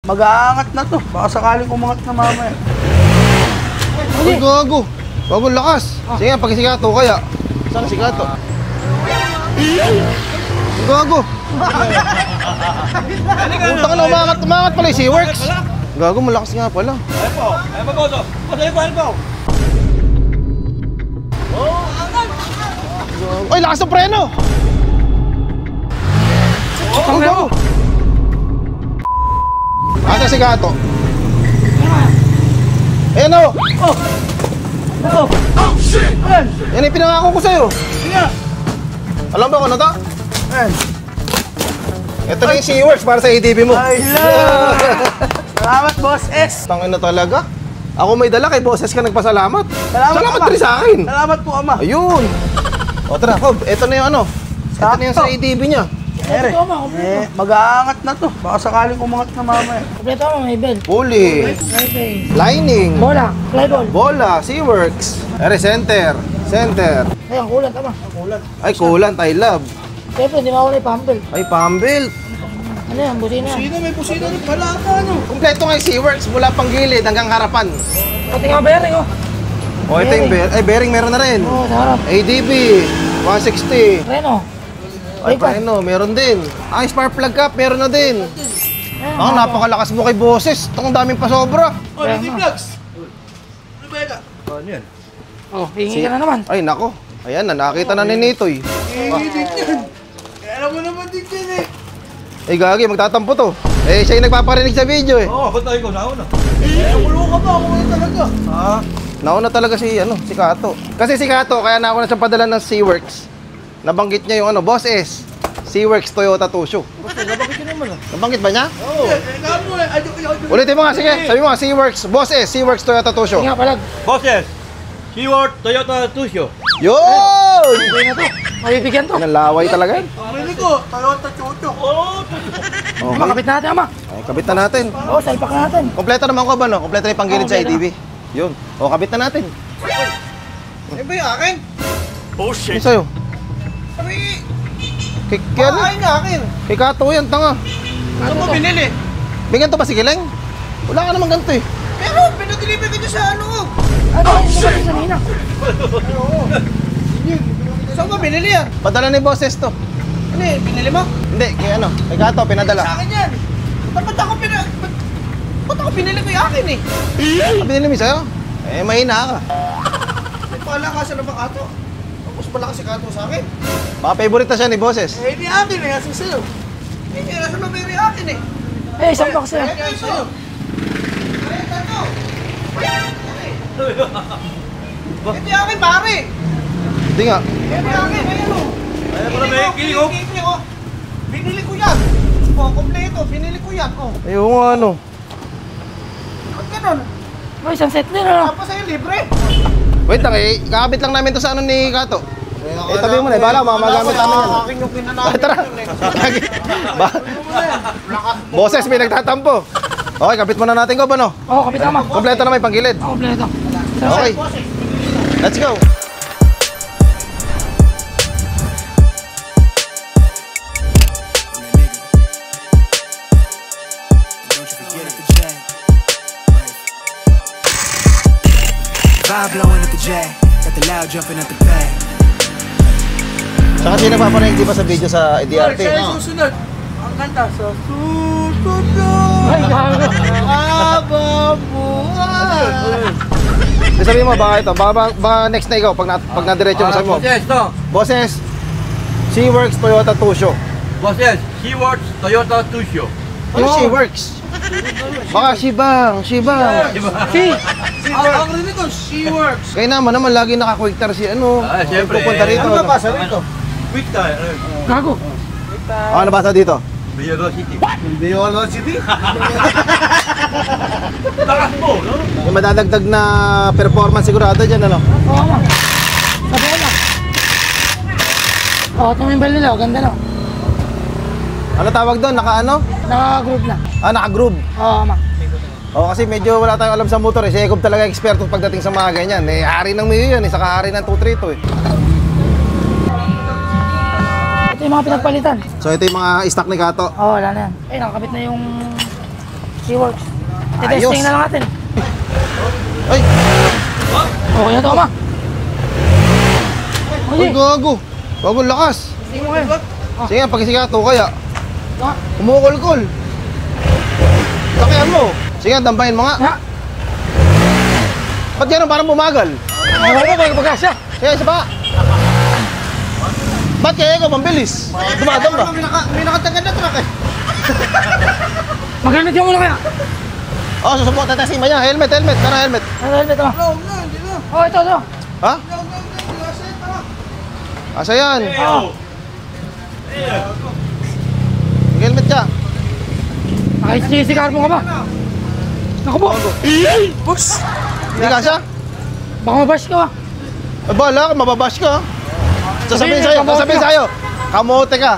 mag-aangat na to. Baka sakaling umangat na mamaya. Uy, gago. Gago, lakas. Sige, pag si Kato kaya. Saan si Kato? Gago. Utang na, umangat pala yung SeaWorks. Gago, malakas nga pala. Ayun po, boso. Boso, ayun po. Ay, lakas ng preno! Oh, gago. Asa si Kato? Ayan o! Oh, shit! Yan yung pinangako ko sa'yo. Sige! Alam ba kung ano to? Ayan. Ito na yung SeaWorks para sa ATV mo. Ay, salamat, Boss S. Tangin na talaga. Ako may dala kay Boss S ka nagpasalamat. Salamat rin sa akin. Salamat po, Ama. Ayun. O tara, Hob, ito na yung ano. Ito na yung sa ATV niya. Ere, mag-aangat na to. Baka sakaling umangat na mamaya. Kompleto mo, may bell. Pulley. Lining. Bola, flyball. Bola, SeaWorks. Ere, center. Ayan, kulan, tama. Ay, kulan, I love. Siyempre, hindi mawala yung pambell. Ay, pambelt. Ano yan, busina. May pusina rin pala ata, ano? Kompleto nga yung SeaWorks mula pang gilid hanggang harapan. Pati nga bearing, oh. O, ito yung bearing meron na rin. Oo, sa harap. ADB, 160. Reno. Ay, paano, meron din. Ang spark plug cap, meron na din. Ako, napakalakas mo kay Boses. Itong daming pasobra. Oh, hindi vlogs. Rebecca. Ano yan? Oh, hingi ka na naman. Ay, nako. Ayan na, nakita na ni Nitoy. Din yan. Alam mo naman din yan Ay, gagi, magtatampo to. Eh, siya yung nagpaparinig sa video eh. Oo, tayo ko, nauna. Ulo ka pa, ako na talaga. Nauna talaga si Kato. Kasi si Kato, kaya na ako na siyang padala ng SeaWorks. Nabanggit niya yung Boss S. SeaWorks Toyota Tusho. Nabanggit ka naman ah. Nabanggit ba niya? Oo. Ikaw mo eh. Ulitin mo nga, sige. Sabi mo nga, SeaWorks, Boss S, SeaWorks Toyota Tusho. Hingi nga palag. Boses, SeaWorks Toyota Tusho. Yun! Okay na to. Mabibigyan to. Nalaway talaga yan. Pamili ko, Toyota Chucho. Oo. Ama, kapit natin, ama. Ay, kabit na natin. Oo, salpak natin. Kompleto naman ko ba, no? Kompleto na yung panggilid sa kompleto. ATV. Yun. O, kabit na natin. Eh ba yung akin? Oh, Ano sa'yo? Sabi, Kaya ano? ay nga akin. Kay Kato yan, tanga. Ano mo binili? Bigyan to ba si Kileng? Wala ka naman ganito eh. Pero pinadeliver ko dyan sa ano ko. Ano, hindi ba sa nina? Saan mo binili yan? Padala ni Boses to. Ano eh, binili mo? Hindi, kay kay Kato, Sa pinadala. akin yan. Ba't ako binili ko yung akin eh? Binili mo sa'yo? Eh, mahina ka. May palakasan na ba Kato? Tapos malakas si Kato sa akin. Baka favorite na siya ni Boses. Eh, hindi akin eh, kasi sa'yo. Hindi, nasa numero yung akin eh. Eh, isang box yan. Kaya sa'yo. Kaya Kato. Hindi akin pare. Hindi nga. Hindi akin, ayan o. Ayan pala, may kiling oh. Binili ko yan. O, kompleto, binili ko yan. O, Ayun nga ano. ba't ganun? Oh, isang set din, ano? Tapos sa'yo libre. Wait lang eh, kakabit lang namin to sa ano ni Kato. Eh, tabi mo na eh, bala, magamit namin yan. Akin yung pinanamin. Tara. Boses, may nagtatampo. Okay, kapit muna natin ko ba no? Oo, kapit ama. Kompleto na may panggilid. Oo, kompleto. Okay, let's go. Vibe blowing at the jack, got the loud jumping at the back. Saka sino paparinig di ba sa video sa DRT? Sa'yo susunod. Ang kanta, sa susunod. Ay, gago. Habang buhay. Di sabihin mo, baka ito, baka next na ikaw, pag na-diretso mo sabi mo. Boses, no? Boses, SeaWorks Toyota Tusho. Boses, SeaWorks Toyota Tusho. Ano SeaWorks? Baka Shibang. Si. Ang rinig ko, SeaWorks. Kaya naman lagi naka-quick-tar si ano. Ah, siyempre. Pupunta rito. Ano nabasa rito? Quick tayo. Gago. Ano nabasa dito? Biyero City. Biyolo City? Takas mo, no? Yung madadagdag na performance sigurado dyan, ano? Oo, ama. Sabi na. Oo, tumimbal nila. Ganda na. Ano tawag doon? Naka-ano? Naka-group na. Ah, naka-groove. Oo, ama. Oo, kasi medyo wala tayong alam sa motor eh. Si Jacob talaga eksperto pagdating sa mga ganyan. Eh, hari ng Mio yan eh. Saka hari ng 232 eh. Ito yung mga pinagpalitan. So, ito yung mga stock ni Kato. Oo, wala na yan. Eh, nakakabit na yung SeaWorks. Ayos. Testing na lang natin. Ay, Okay na to, ma. ay gago. Gago, lakas. Testing mo ngayon. Sige, pag si Kato kaya. Ha? Kumukulkul. Sakihan mo. Sige, dambahin mo nga. Ha? Ba't gano'n parang bumagal? Okay ba? Pagkasya. Kaya isa pa. Ba't kaya ikaw pambilis? Dumadam ba? May nakatagad na truck eh. Mag-helmet yung muna kaya. Oh, susubok, tatasin mo niya. Helmet, helmet. Tara, helmet. Ano helmet mo? Hindi na. Oh, ito. Ha? Asa yan? Oh. Helmet ka. Nakisisikar mo ka ba? Naku po. Boss. Hindi ka siya? Baka mabash ka ba? Eh, bahala ka, mababash ka. Sasabihin Sabihin, sasabihin sa'yo. Kamote ka.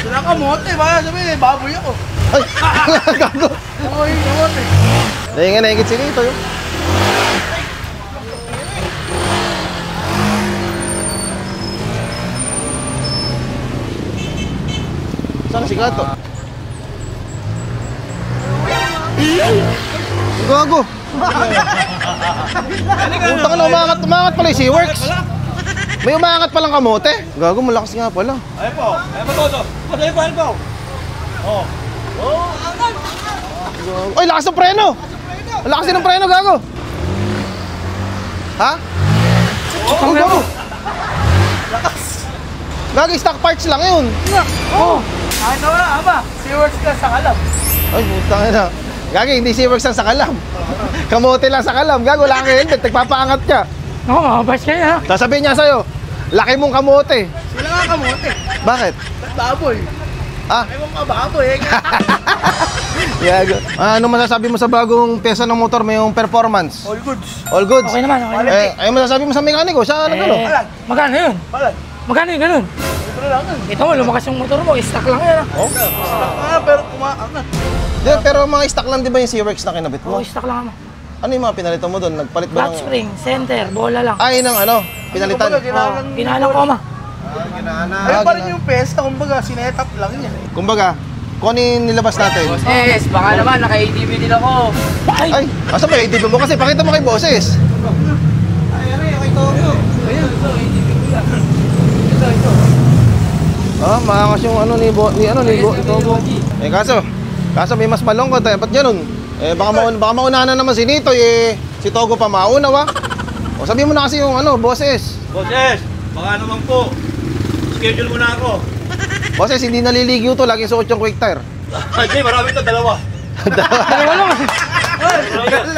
Sila kamote. Baka sabihin, baboy ako. Ay, gago. Ako yung kamote. Dahil nga naigit si Rito yun. Saan si Kato? Gago. Puta ka na, umangat pala yung SeaWorks. May umangat palang kamote. Gago, malakas nga pala. Ayun po. Ayun po, Toto. Ayun po, ayun po. Ay, lakas ng preno! Ang lakas din ng preno, gago! Ha? Oh, gago! Gago, stock parts lang yun. Oh. Kahit na wala, aba. SeaWorks ka sa kalam. Ay, putang ina. Gago, hindi SeaWorks ang sakalam. Kamote lang sakalam. Gago, wala kang helmet. Nagpapaangat ka. Naku, makabash ka yan ha. Sasabihin niya sa'yo, laki mong kamote. Sila nga kamote. Bakit? Baboy. Ah, Ewan ka baboy eh. gago. Ano masasabi mo sa bagong pyesa ng motor? May yung performance? All goods. All goods? Okay naman, okay naman. Ay masasabi mo sa mekaniko? Sa ano gano'n? Magkano yun? Balat. Magkano yun ganun? Ito na lang yun. Ito mo, lumakas yung motor mo. Stock lang yan ha. Oh? Pero kumaangat. Di, pero mga stock lang di ba yung SeaWorks na kinabit mo? Oo, stock lang naman. Ano yung mga pinalitan mo doon? Nagpalit ba Flat ng... spring, center, bola lang. Ay, ng ano? Pinalitan? Kumbaga, Pinalang ko ma. Ayun pa rin yung pesta. Kumbaga, sinetap lang niya. Kumbaga, kung ano yung nilabas natin? Boses, baka naman naka-ATV din ako. Ay, asa ba yung ATV mo? Kasi pakita mo kay boses. Ah, maangas yung ano ni Togo. Eh kaso may mas malungkot eh. Ba't ganun? Eh baka maunahan na naman si Nito eh. Si Togo pa mauna wa. O sabihin mo na kasi yung ano, boses. Boses, baka naman po. Schedule mo na ako. Boses, hindi naliligyo to. Laging suot yung quick tire. Hindi, marami ito, dalawa. Dalawa lang.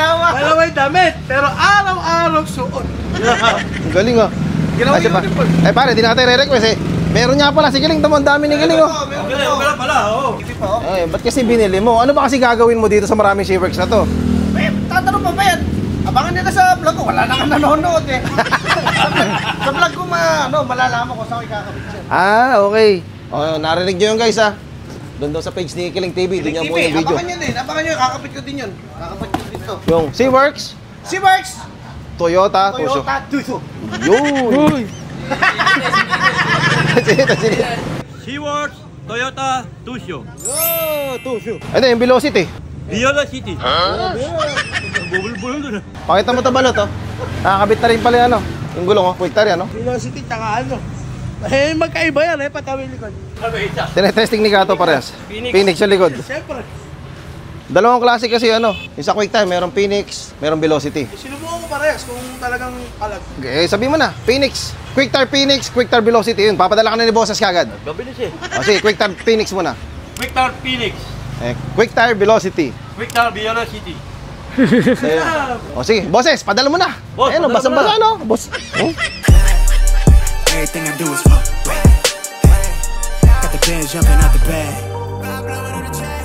Dalawa yung damit. Pero araw-araw suot. Ang galing ah. Ginawa Kasi yung pa, uniform. eh pare, di natin re-request eh. Meron niya pala si Giling, ang dami ni Giling oh. Okay lang pala, oo. Eh, ba't kasi binili mo? Ano ba kasi gagawin mo dito sa maraming SeaWorks na to? Eh, tatanong pa ba yan? Abangan nila sa vlog ko. Wala na kang nanonood eh. Sa vlog ko malalaman ko saan ikakabit siya. Ah, okay. Oh, narinig niyo yun guys ah. Doon daw sa page ni Kiling TV, doon niya mo yung video. Abangan nyo din. Abangan nyo. Kakapit ko din yun. Kakapit ko dito. Yung SeaWorks, SeaWorks! Toyota, Tuso. Toyota Tuso. Yun! Uy. Sige. SeaWorks, Toyota, Tusho. Ito yung Velocity. Viola City. Bubul-bul doon. Pakita mo ito balot oh. Nakakabit na rin pala yung ano. Yung gulong oh, quick tire yan oh. Velocity, tsaka ano. Eh, magkaiba yan eh. Patawin likod. Ano isa? Tinetesting ni Gato parehas. Phoenix sa likod. Siyempre. Dalawang klase kasi ano. Yung sa quick tire, merong Phoenix, merong Velocity. Sinubukan ko parehas kung talagang palag. Eh, sabi mo na, Phoenix. Quick tire Phoenix, quick tire Velocity. Yun, papadala ka na ni Bosses kagad. Gabilis eh. O sige, quick tire Phoenix muna. Quick Tire Phoenix. Eh, quick tire Velocity. Quick Tire Viola City. O sige, Bosses, padala mo na. Boss, Ayun, padala basa-basa mo na. no? Boss. Oh. Everything I do is fuck. Got the bands jumping out the bag.